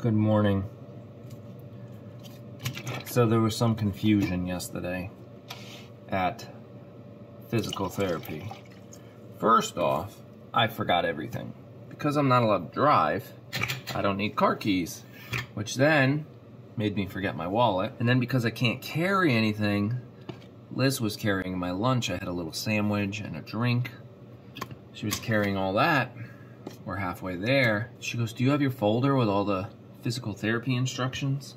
Good morning. So there was some confusion yesterday at physical therapy. First off, I forgot everything. Because I'm not allowed to drive, I don't need car keys, which then made me forget my wallet. And then because I can't carry anything, Liz was carrying my lunch. I had a little sandwich and a drink. She was carrying all that. We're halfway there. She goes, "Do you have your folder with all the physical therapy instructions?"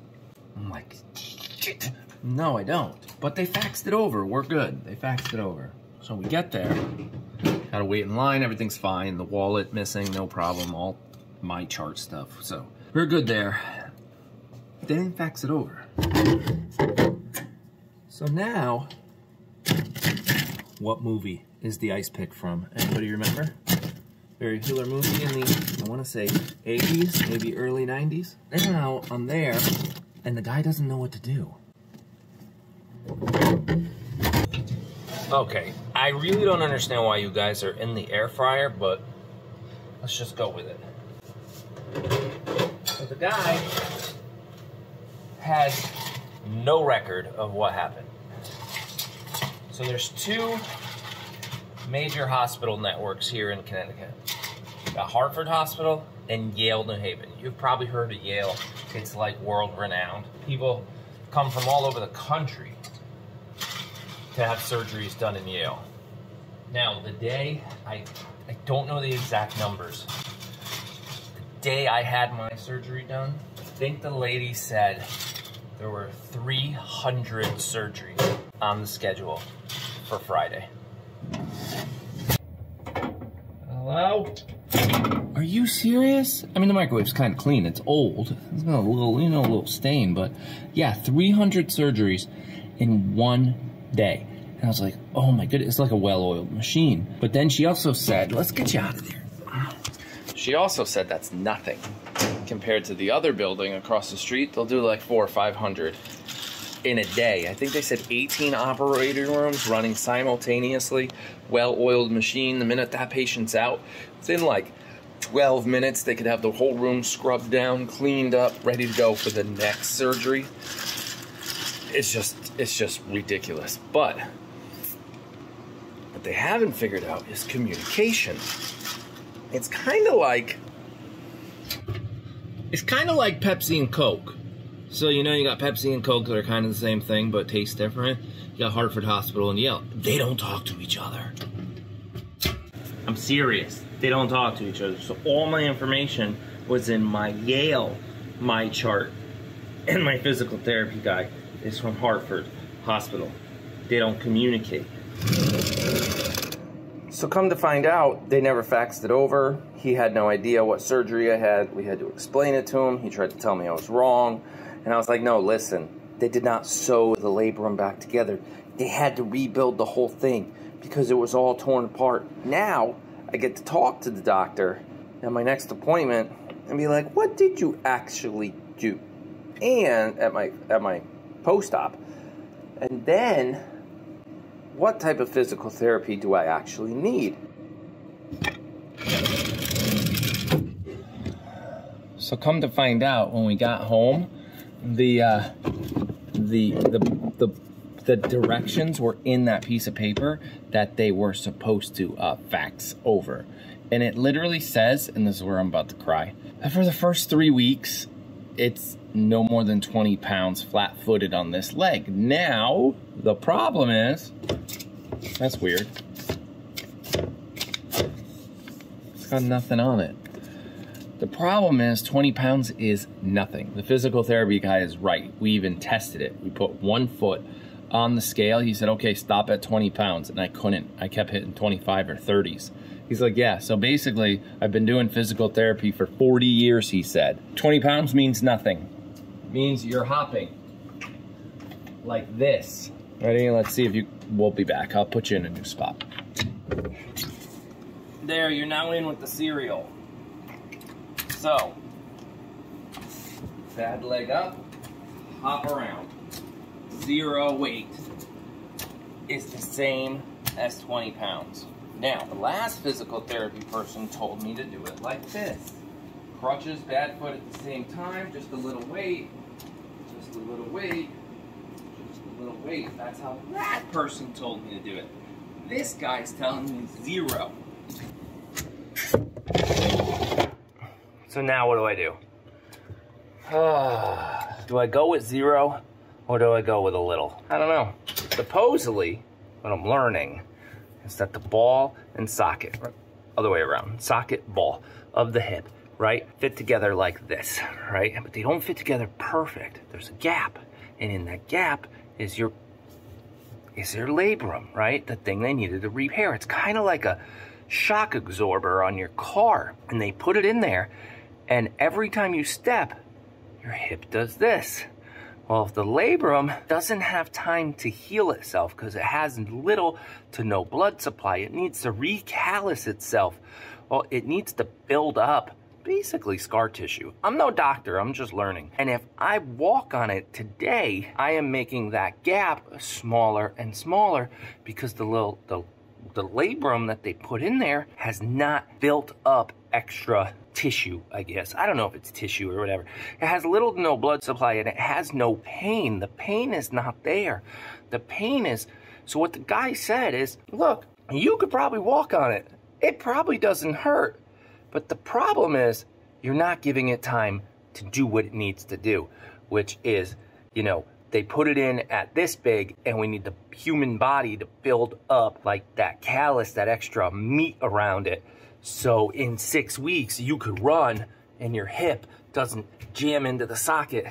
I'm like, shit. No, I don't. But they faxed it over. We're good. They faxed it over. So we get there. Gotta wait in line. Everything's fine. The wallet missing, no problem. All my chart stuff. So we're good there. They didn't fax it over. So now, what movie is the ice pick from? Anybody remember? Very popular movie in the, I want to say, 80s, maybe early 90s. Now, I'm there, and the guy doesn't know what to do. Okay, I really don't understand why you guys are in the air fryer, but let's just go with it. So the guy has no record of what happened. So there's two major hospital networks here in Connecticut. Got Hartford Hospital and Yale New Haven. You've probably heard of Yale. It's like world renowned. People come from all over the country to have surgeries done in Yale. Now, the day, I don't know the exact numbers. The day I had my surgery done, I think the lady said there were 300 surgeries on the schedule for Friday. Hello? Are you serious? I mean, the microwave's kind of clean. It's old. It's got a little, a little stain, but yeah, 300 surgeries in one day. And I was like, oh my goodness, it's like a well-oiled machine. But then she also said, let's get you out of there. She also said that's nothing compared to the other building across the street. They'll do like 400 or 500 in a day. I think they said 18 operating rooms running simultaneously, well-oiled machine. The minute that patient's out, within like 12 minutes, they could have the whole room scrubbed down, cleaned up, ready to go for the next surgery. It's just ridiculous. But what they haven't figured out is communication. It's kind of like Pepsi and Coke. So, you got Pepsi and Coke that are kind of the same thing, but taste different. You got Hartford Hospital and Yale. They don't talk to each other. I'm serious. They don't talk to each other. So all my information was in my Yale, my chart, and my physical therapy guy is from Hartford Hospital. They don't communicate. So come to find out, they never faxed it over. He had no idea what surgery I had. We had to explain it to him. He tried to tell me I was wrong. And I was like, no, listen, they did not sew the labrum back together. They had to rebuild the whole thing because it was all torn apart. Now, I get to talk to the doctor at my next appointment and be like, what did you actually do? And at my post-op. And then, what type of physical therapy do I actually need? So come to find out, when we got home, the directions were in that piece of paper that they were supposed to fax over. And it literally says, and this is where I'm about to cry, that for the first 3 weeks, it's no more than 20 pounds flat-footed on this leg. Now, the problem is, that's weird. It's got nothing on it. The problem is 20 pounds is nothing. The physical therapy guy is right. We even tested it. We put 1 foot on the scale. He said, okay, stop at 20 pounds. And I couldn't. I kept hitting 25 or 30s. He's like, yeah, so basically, I've been doing physical therapy for 40 years, he said. 20 pounds means nothing. It means you're hopping like this. Ready? Let's see if you, we'll be back. I'll put you in a new spot. There, you're now in with the cereal. So, bad leg up, hop around. 0 weight is the same as 20 pounds. Now, the last physical therapy person told me to do it like this. Crutches, bad foot at the same time, just a little weight, just a little weight, just a little weight. That's how that person told me to do it. This guy's telling me 0. So now what do I do? Do I go with 0 or do I go with a little? I don't know. Supposedly, what I'm learning is that the ball and socket, other way around, socket, ball of the hip, right, fit together like this, right? But they don't fit together perfect. There's a gap, and in that gap is your labrum, right? The thing they needed to repair. It's kind of like a shock absorber on your car, and they put it in there, and every time you step, your hip does this. Well, if the labrum doesn't have time to heal itself because it has little to no blood supply, it needs to recallus itself. Well, it needs to build up basically scar tissue. I'm no doctor, I'm just learning. And if I walk on it today, I am making that gap smaller and smaller because the labrum that they put in there has not built up extra tissue, I guess. I don't know if it's tissue or whatever. It has little to no blood supply and it has no pain. The pain is not there. The pain is, so what the guy said is, look, you could probably walk on it. It probably doesn't hurt. But the problem is you're not giving it time to do what it needs to do, which is, you know, they put it in at this big and we need the human body to build up like that callus, that extra meat around it. So in 6 weeks you could run and your hip doesn't jam into the socket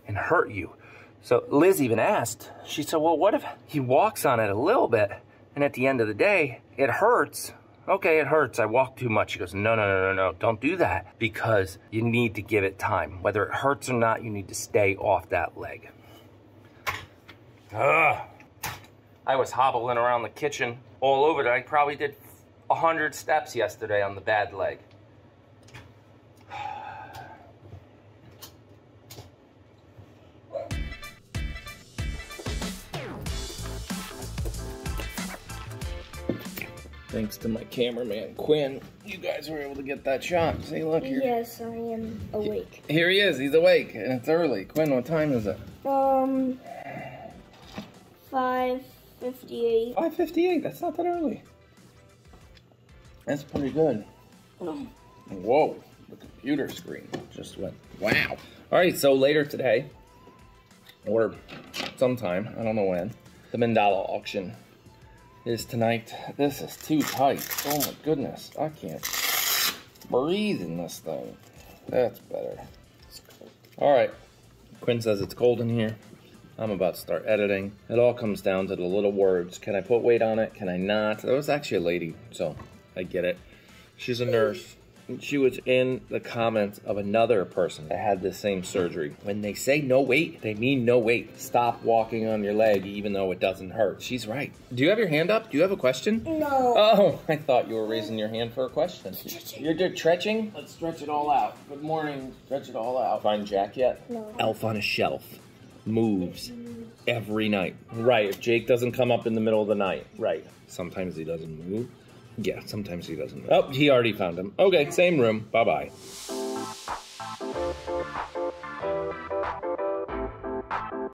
and hurt you. So Liz even asked, she said, well, what if he walks on it a little bit and at the end of the day it hurts? Okay, it hurts, I walk too much. She goes, no, don't do that because you need to give it time. Whether it hurts or not, you need to stay off that leg. Ugh. I was hobbling around the kitchen all over it. I probably did 100 steps yesterday on the bad leg. Thanks to my cameraman, Quinn, you guys were able to get that shot. See, look here. Yes, I am awake. Here he is, he's awake, and it's early. Quinn, what time is it? 5:58. 5:58, that's not that early. That's pretty good. Oh. Whoa, the computer screen just went, wow. All right, so later today, or sometime, I don't know when, the Mandala auction is tonight. This is too tight. Oh my goodness, I can't breathe in this thing. That's better. All right, Quinn says it's cold in here. I'm about to start editing. It all comes down to the little words. Can I put weight on it? Can I not? There was actually a lady, so I get it. She's a nurse. She was in the comments of another person that had the same surgery. When they say no weight, they mean no weight. Stop walking on your leg even though it doesn't hurt. She's right. Do you have your hand up? Do you have a question? No. Oh, I thought you were raising your hand for a question. You're stretching? Let's stretch it all out. Good morning. Stretch it all out. Find Jack yet? No. Elf on a shelf. Moves every night. Right, if Jake doesn't come up in the middle of the night. Right. Sometimes he doesn't move. Yeah, sometimes he doesn't move. Oh, he already found him. Okay, same room. Bye-bye.